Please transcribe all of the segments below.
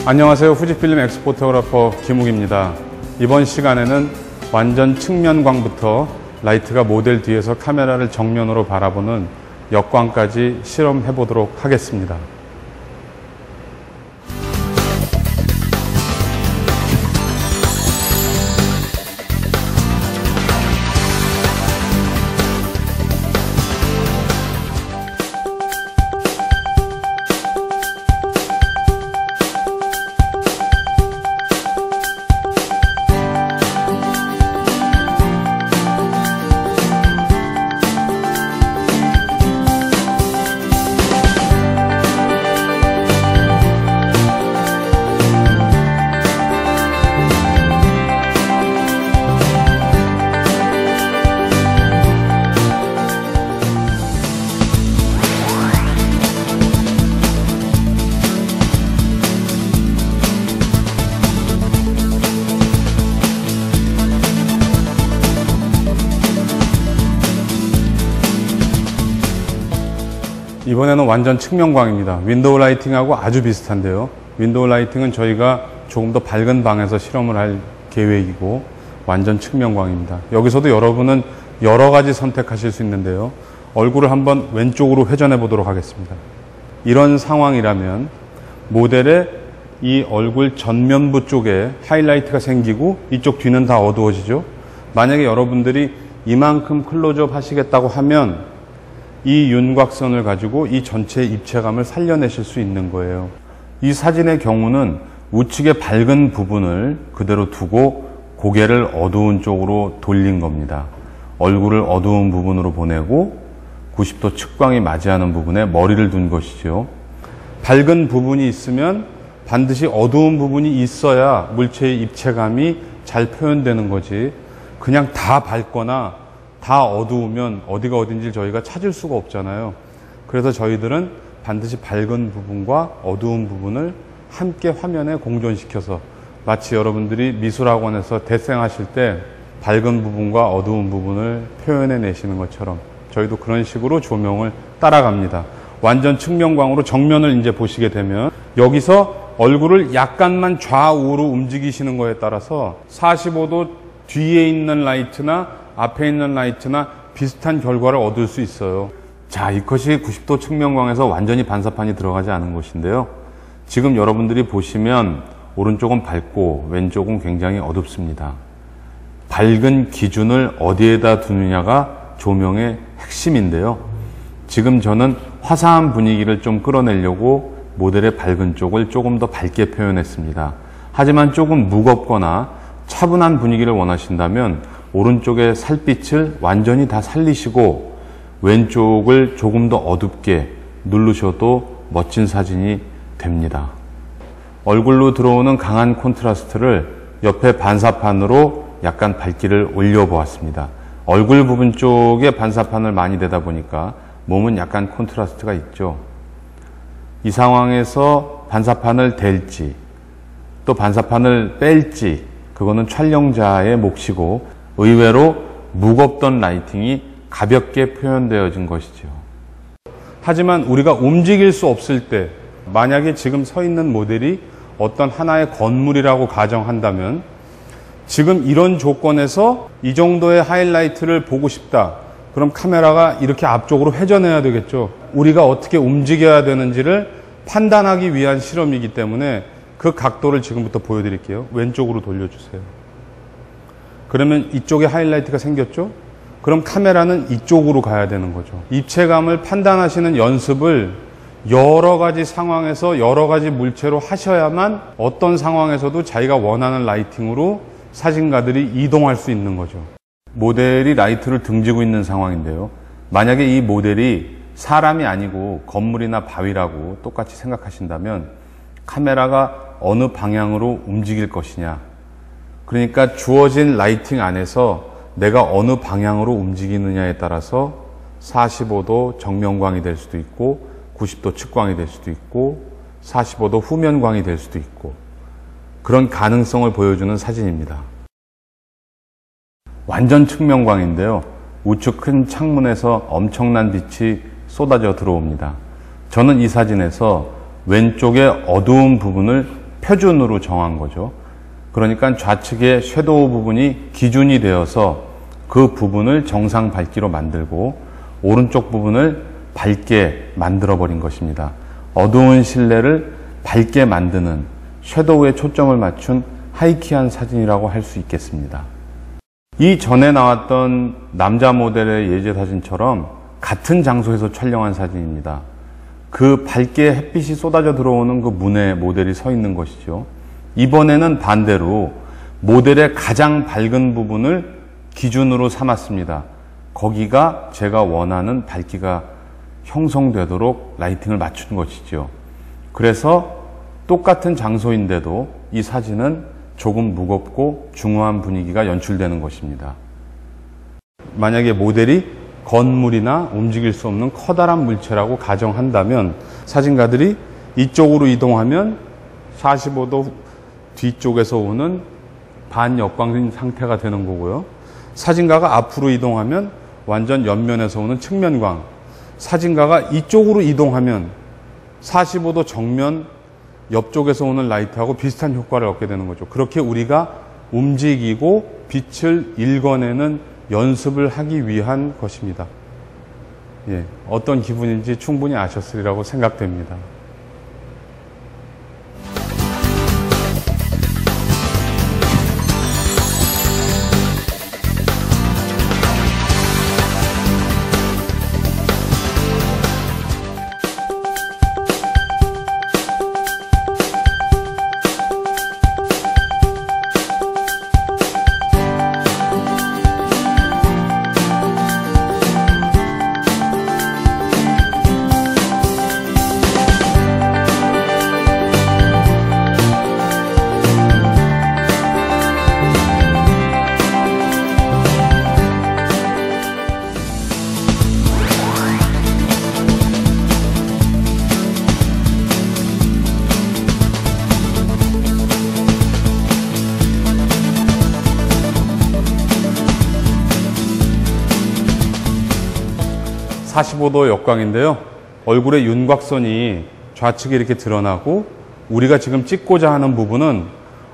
안녕하세요. 후지필름 엑스포토그래퍼 김욱입니다. 이번 시간에는 완전 측면광부터 라이트가 모델 뒤에서 카메라를 정면으로 바라보는 역광까지 실험해 보도록 하겠습니다. 이번에는 완전 측면광입니다. 윈도우 라이팅하고 아주 비슷한데요. 윈도우 라이팅은 저희가 조금 더 밝은 방에서 실험을 할 계획이고 완전 측면광입니다. 여기서도 여러분은 여러 가지 선택하실 수 있는데요. 얼굴을 한번 왼쪽으로 회전해 보도록 하겠습니다. 이런 상황이라면 모델의 이 얼굴 전면부 쪽에 하이라이트가 생기고 이쪽 뒤는 다 어두워지죠. 만약에 여러분들이 이만큼 클로즈업 하시겠다고 하면 이 윤곽선을 가지고 이 전체의 입체감을 살려내실 수 있는 거예요. 이 사진의 경우는 우측의 밝은 부분을 그대로 두고 고개를 어두운 쪽으로 돌린 겁니다. 얼굴을 어두운 부분으로 보내고 90도 측광이 맞이하는 부분에 머리를 둔 것이죠. 밝은 부분이 있으면 반드시 어두운 부분이 있어야 물체의 입체감이 잘 표현되는 거지, 그냥 다 밝거나 다 어두우면 어디가 어딘지 저희가 찾을 수가 없잖아요. 그래서 저희들은 반드시 밝은 부분과 어두운 부분을 함께 화면에 공존시켜서 마치 여러분들이 미술학원에서 대생하실 때 밝은 부분과 어두운 부분을 표현해 내시는 것처럼 저희도 그런 식으로 조명을 따라갑니다. 완전 측면광으로 정면을 이제 보시게 되면 여기서 얼굴을 약간만 좌우로 움직이시는 거에 따라서 45도 뒤에 있는 라이트나 앞에 있는 라이트나 비슷한 결과를 얻을 수 있어요. 자, 이것이 90도 측면광에서 완전히 반사판이 들어가지 않은 것인데요. 지금 여러분들이 보시면 오른쪽은 밝고 왼쪽은 굉장히 어둡습니다. 밝은 기준을 어디에다 두느냐가 조명의 핵심인데요. 지금 저는 화사한 분위기를 좀 끌어내려고 모델의 밝은 쪽을 조금 더 밝게 표현했습니다. 하지만 조금 무겁거나 차분한 분위기를 원하신다면 오른쪽의 살빛을 완전히 다 살리시고 왼쪽을 조금 더 어둡게 누르셔도 멋진 사진이 됩니다. 얼굴로 들어오는 강한 콘트라스트를 옆에 반사판으로 약간 밝기를 올려보았습니다. 얼굴 부분 쪽에 반사판을 많이 대다 보니까 몸은 약간 콘트라스트가 있죠. 이 상황에서 반사판을 댈지 또 반사판을 뺄지 그거는 촬영자의 몫이고 의외로 무겁던 라이팅이 가볍게 표현되어진 것이죠. 하지만 우리가 움직일 수 없을 때, 만약에 지금 서 있는 모델이 어떤 하나의 건물이라고 가정한다면 지금 이런 조건에서 이 정도의 하이라이트를 보고 싶다. 그럼 카메라가 이렇게 앞쪽으로 회전해야 되겠죠. 우리가 어떻게 움직여야 되는지를 판단하기 위한 실험이기 때문에 그 각도를 지금부터 보여드릴게요. 왼쪽으로 돌려주세요. 그러면 이쪽에 하이라이트가 생겼죠? 그럼 카메라는 이쪽으로 가야 되는 거죠. 입체감을 판단하시는 연습을 여러 가지 상황에서 여러 가지 물체로 하셔야만 어떤 상황에서도 자기가 원하는 라이팅으로 사진가들이 이동할 수 있는 거죠. 모델이 라이트를 등지고 있는 상황인데요. 만약에 이 모델이 사람이 아니고 건물이나 바위라고 똑같이 생각하신다면 카메라가 어느 방향으로 움직일 것이냐, 그러니까 주어진 라이팅 안에서 내가 어느 방향으로 움직이느냐에 따라서 45도 정면광이 될 수도 있고 90도 측광이 될 수도 있고 45도 후면광이 될 수도 있고 그런 가능성을 보여주는 사진입니다. 완전 측면광인데요. 우측 큰 창문에서 엄청난 빛이 쏟아져 들어옵니다. 저는 이 사진에서 왼쪽의 어두운 부분을 표준으로 정한 거죠. 그러니까 좌측의 섀도우 부분이 기준이 되어서 그 부분을 정상 밝기로 만들고 오른쪽 부분을 밝게 만들어 버린 것입니다. 어두운 실내를 밝게 만드는 섀도우에 초점을 맞춘 하이키한 사진이라고 할 수 있겠습니다. 이 전에 나왔던 남자 모델의 예제 사진처럼 같은 장소에서 촬영한 사진입니다. 그 밝게 햇빛이 쏟아져 들어오는 그 문에 모델이 서 있는 것이죠. 이번에는 반대로 모델의 가장 밝은 부분을 기준으로 삼았습니다. 거기가 제가 원하는 밝기가 형성되도록 라이팅을 맞춘 것이죠. 그래서 똑같은 장소인데도 이 사진은 조금 무겁고 중후한 분위기가 연출되는 것입니다. 만약에 모델이 건물이나 움직일 수 없는 커다란 물체라고 가정한다면 사진가들이 이쪽으로 이동하면 45도 뒤쪽에서 오는 반역광인 상태가 되는 거고요. 사진가가 앞으로 이동하면 완전 옆면에서 오는 측면광, 사진가가 이쪽으로 이동하면 45도 정면 옆쪽에서 오는 라이트하고 비슷한 효과를 얻게 되는 거죠. 그렇게 우리가 움직이고 빛을 읽어내는 연습을 하기 위한 것입니다. 예, 어떤 기분인지 충분히 아셨으리라고 생각됩니다. (45도) 역광인데요. 얼굴의 윤곽선이 좌측에 이렇게 드러나고 우리가 지금 찍고자 하는 부분은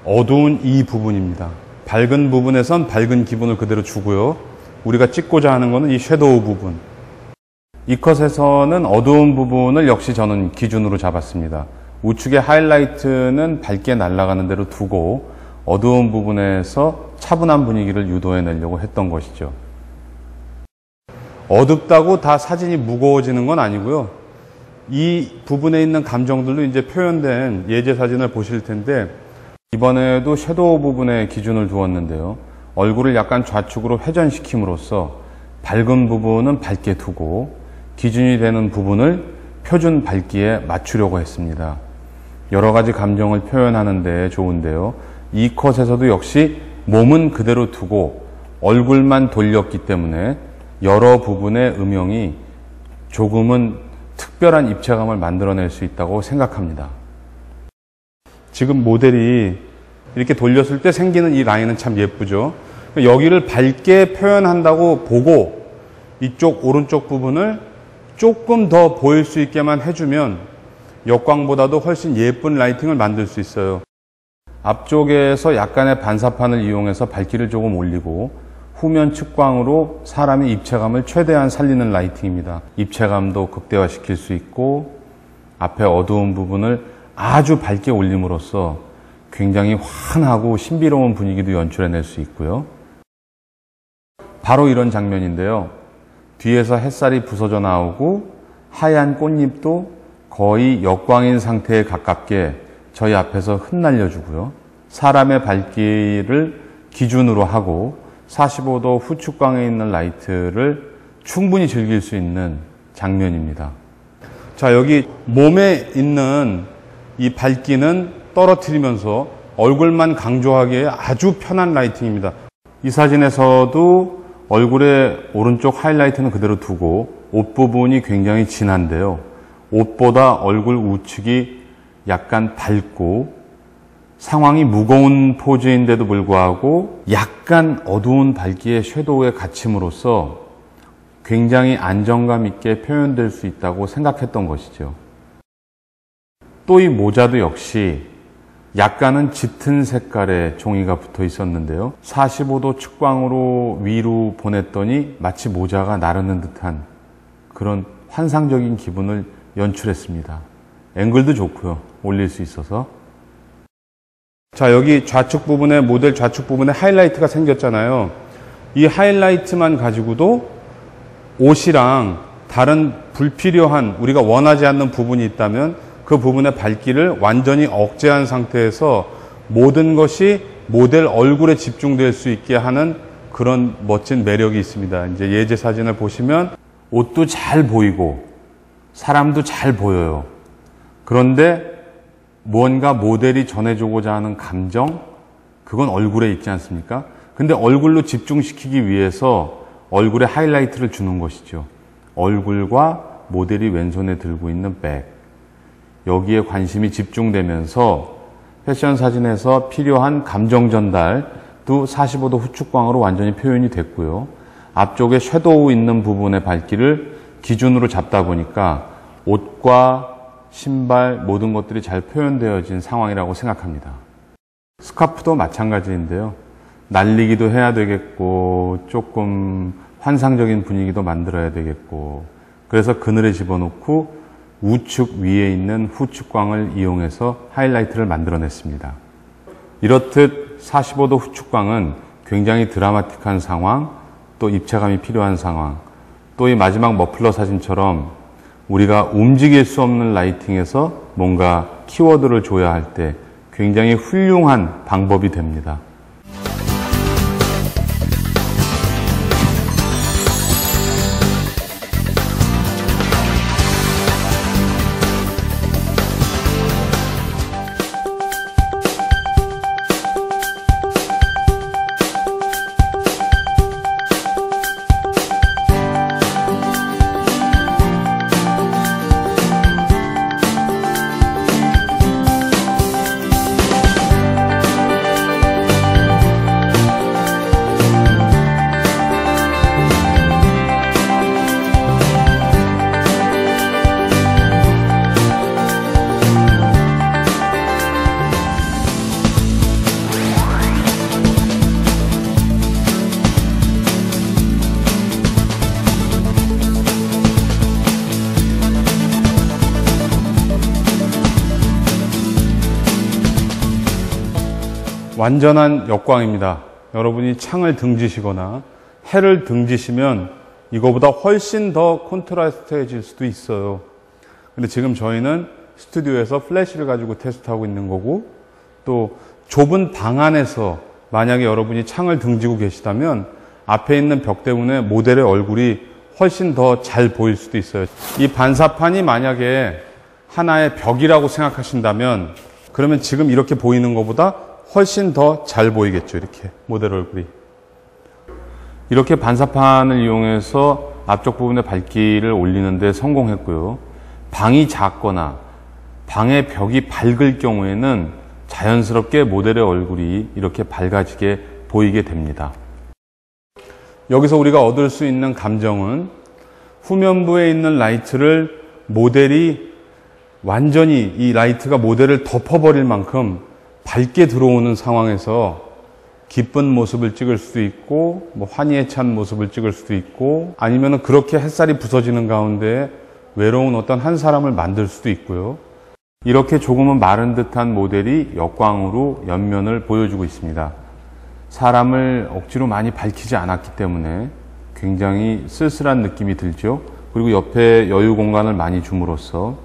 어두운 이 부분입니다. 밝은 부분에선 밝은 기분을 그대로 주고요. 우리가 찍고자 하는 것은 이 섀도우 부분. 이 컷에서는 어두운 부분을 역시 저는 기준으로 잡았습니다. 우측의 하이라이트는 밝게 날아가는 대로 두고 어두운 부분에서 차분한 분위기를 유도해내려고 했던 것이죠. 어둡다고 다 사진이 무거워지는 건 아니고요. 이 부분에 있는 감정들도 이제 표현된 예제 사진을 보실 텐데 이번에도 섀도우 부분에 기준을 두었는데요. 얼굴을 약간 좌측으로 회전시킴으로써 밝은 부분은 밝게 두고 기준이 되는 부분을 표준 밝기에 맞추려고 했습니다. 여러 가지 감정을 표현하는 데 좋은데요. 이 컷에서도 역시 몸은 그대로 두고 얼굴만 돌렸기 때문에 여러 부분의 음영이 조금은 특별한 입체감을 만들어낼 수 있다고 생각합니다. 지금 모델이 이렇게 돌렸을 때 생기는 이 라인은 참 예쁘죠. 여기를 밝게 표현한다고 보고 이쪽 오른쪽 부분을 조금 더 보일 수 있게만 해주면 역광보다도 훨씬 예쁜 라이팅을 만들 수 있어요. 앞쪽에서 약간의 반사판을 이용해서 밝기를 조금 올리고 후면 측광으로 사람의 입체감을 최대한 살리는 라이팅입니다. 입체감도 극대화시킬 수 있고 앞에 어두운 부분을 아주 밝게 올림으로써 굉장히 환하고 신비로운 분위기도 연출해낼 수 있고요. 바로 이런 장면인데요. 뒤에서 햇살이 부서져 나오고 하얀 꽃잎도 거의 역광인 상태에 가깝게 저희 앞에서 흩날려주고요. 사람의 밝기를 기준으로 하고 45도 후측광에 있는 라이트를 충분히 즐길 수 있는 장면입니다. 자, 여기 몸에 있는 이 밝기는 떨어뜨리면서 얼굴만 강조하기에 아주 편한 라이팅입니다. 이 사진에서도 얼굴의 오른쪽 하이라이트는 그대로 두고 옷 부분이 굉장히 진한데요. 옷보다 얼굴 우측이 약간 밝고 상황이 무거운 포즈인데도 불구하고 약간 어두운 밝기의 섀도우에 갇힘으로써 굉장히 안정감 있게 표현될 수 있다고 생각했던 것이죠. 또 이 모자도 역시 약간은 짙은 색깔의 종이가 붙어 있었는데요. 45도 측광으로 위로 보냈더니 마치 모자가 나르는 듯한 그런 환상적인 기분을 연출했습니다. 앵글도 좋고요. 올릴 수 있어서. 자, 여기 좌측 부분에, 모델 좌측 부분에 하이라이트가 생겼잖아요. 이 하이라이트만 가지고도 옷이랑 다른 불필요한, 우리가 원하지 않는 부분이 있다면 그 부분의 밝기를 완전히 억제한 상태에서 모든 것이 모델 얼굴에 집중될 수 있게 하는 그런 멋진 매력이 있습니다. 이제 예제 사진을 보시면 옷도 잘 보이고 사람도 잘 보여요. 그런데 무언가 모델이 전해주고자 하는 감정, 그건 얼굴에 있지 않습니까? 근데 얼굴로 집중시키기 위해서 얼굴에 하이라이트를 주는 것이죠. 얼굴과 모델이 왼손에 들고 있는 백, 여기에 관심이 집중되면서 패션 사진에서 필요한 감정 전달도 45도 후축광으로 완전히 표현이 됐고요. 앞쪽에 섀도우 있는 부분의 밝기를 기준으로 잡다 보니까 옷과 신발 모든 것들이 잘 표현되어진 상황이라고 생각합니다. 스카프도 마찬가지인데요. 날리기도 해야 되겠고 조금 환상적인 분위기도 만들어야 되겠고, 그래서 그늘에 집어넣고 우측 위에 있는 후축광을 이용해서 하이라이트를 만들어냈습니다. 이렇듯 45도 후축광은 굉장히 드라마틱한 상황, 또 입체감이 필요한 상황, 또 이 마지막 머플러 사진처럼 우리가 움직일 수 없는 라이팅에서 뭔가 키워드를 줘야 할 때 굉장히 훌륭한 방법이 됩니다. 완전한 역광입니다. 여러분이 창을 등지시거나 해를 등지시면 이거보다 훨씬 더 콘트라스트해질 수도 있어요. 근데 지금 저희는 스튜디오에서 플래시를 가지고 테스트하고 있는 거고, 또 좁은 방 안에서 만약에 여러분이 창을 등지고 계시다면 앞에 있는 벽 때문에 모델의 얼굴이 훨씬 더 잘 보일 수도 있어요. 이 반사판이 만약에 하나의 벽이라고 생각하신다면 그러면 지금 이렇게 보이는 것보다 훨씬 더 잘 보이겠죠. 이렇게 모델 얼굴이. 이렇게 반사판을 이용해서 앞쪽 부분의 밝기를 올리는 데 성공했고요. 방이 작거나 방의 벽이 밝을 경우에는 자연스럽게 모델의 얼굴이 이렇게 밝아지게 보이게 됩니다. 여기서 우리가 얻을 수 있는 감정은 후면부에 있는 라이트를 모델이 완전히, 이 라이트가 모델을 덮어버릴 만큼 밝게 들어오는 상황에서 기쁜 모습을 찍을 수도 있고, 환희에 찬 모습을 찍을 수도 있고, 아니면 그렇게 햇살이 부서지는 가운데 외로운 어떤 한 사람을 만들 수도 있고요. 이렇게 조금은 마른 듯한 모델이 역광으로 옆면을 보여주고 있습니다. 사람을 억지로 많이 밝히지 않았기 때문에 굉장히 쓸쓸한 느낌이 들죠. 그리고 옆에 여유 공간을 많이 줌으로써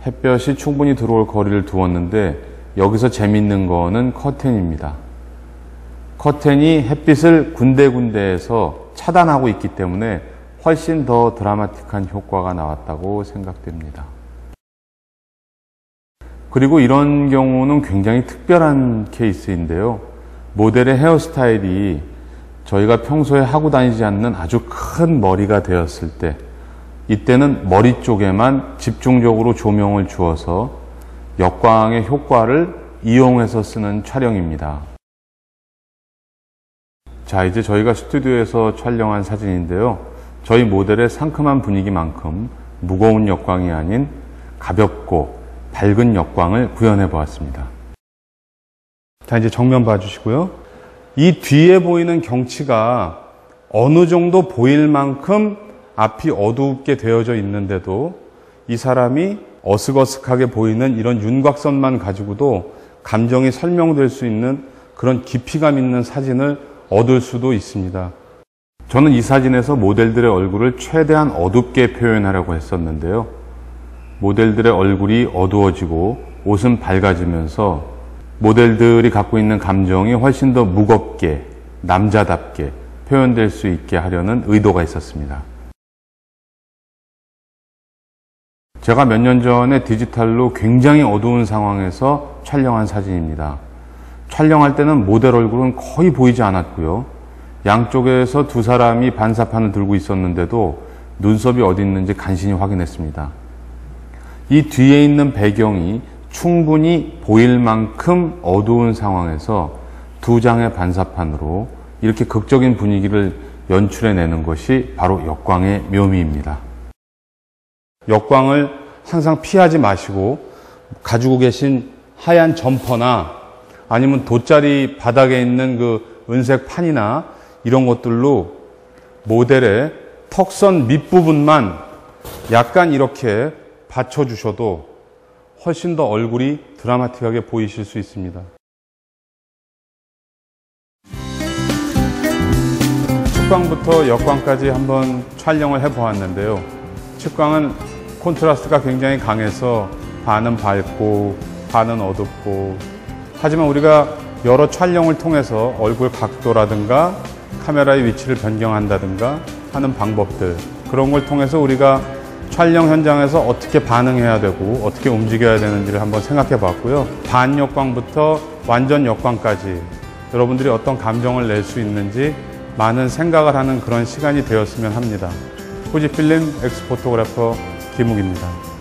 햇볕이 충분히 들어올 거리를 두었는데, 여기서 재밌는 거는 커튼입니다. 커튼이 햇빛을 군데군데에서 차단하고 있기 때문에 훨씬 더 드라마틱한 효과가 나왔다고 생각됩니다. 그리고 이런 경우는 굉장히 특별한 케이스인데요. 모델의 헤어스타일이 저희가 평소에 하고 다니지 않는 아주 큰 머리가 되었을 때, 이때는 머리 쪽에만 집중적으로 조명을 주어서 역광의 효과를 이용해서 쓰는 촬영입니다. 자, 이제 저희가 스튜디오에서 촬영한 사진인데요. 저희 모델의 상큼한 분위기만큼 무거운 역광이 아닌 가볍고 밝은 역광을 구현해 보았습니다. 자, 이제 정면 봐주시고요. 이 뒤에 보이는 경치가 어느 정도 보일 만큼 앞이 어둡게 되어져 있는데도 이 사람이 어슥어슥하게 보이는 이런 윤곽선만 가지고도 감정이 설명될 수 있는 그런 깊이감 있는 사진을 얻을 수도 있습니다. 저는 이 사진에서 모델들의 얼굴을 최대한 어둡게 표현하려고 했었는데요. 모델들의 얼굴이 어두워지고 옷은 밝아지면서 모델들이 갖고 있는 감정이 훨씬 더 무겁게, 남자답게 표현될 수 있게 하려는 의도가 있었습니다. 제가 몇 년 전에 디지털로 굉장히 어두운 상황에서 촬영한 사진입니다. 촬영할 때는 모델 얼굴은 거의 보이지 않았고요. 양쪽에서 두 사람이 반사판을 들고 있었는데도 눈썹이 어디 있는지 간신히 확인했습니다. 이 뒤에 있는 배경이 충분히 보일 만큼 어두운 상황에서 두 장의 반사판으로 이렇게 극적인 분위기를 연출해내는 것이 바로 역광의 묘미입니다. 역광을 항상 피하지 마시고 가지고 계신 하얀 점퍼나 아니면 돗자리 바닥에 있는 그 은색 판이나 이런 것들로 모델의 턱선 밑부분만 약간 이렇게 받쳐주셔도 훨씬 더 얼굴이 드라마틱하게 보이실 수 있습니다. 측광부터 역광까지 한번 촬영을 해보았는데요. 측광은 콘트라스트가 굉장히 강해서 반은 밝고 반은 어둡고, 하지만 우리가 여러 촬영을 통해서 얼굴 각도라든가 카메라의 위치를 변경한다든가 하는 방법들, 그런 걸 통해서 우리가 촬영 현장에서 어떻게 반응해야 되고 어떻게 움직여야 되는지를 한번 생각해 봤고요. 반역광부터 완전 역광까지 여러분들이 어떤 감정을 낼 수 있는지 많은 생각을 하는 그런 시간이 되었으면 합니다. 후지필름 엑스포토그래퍼 김욱입니다.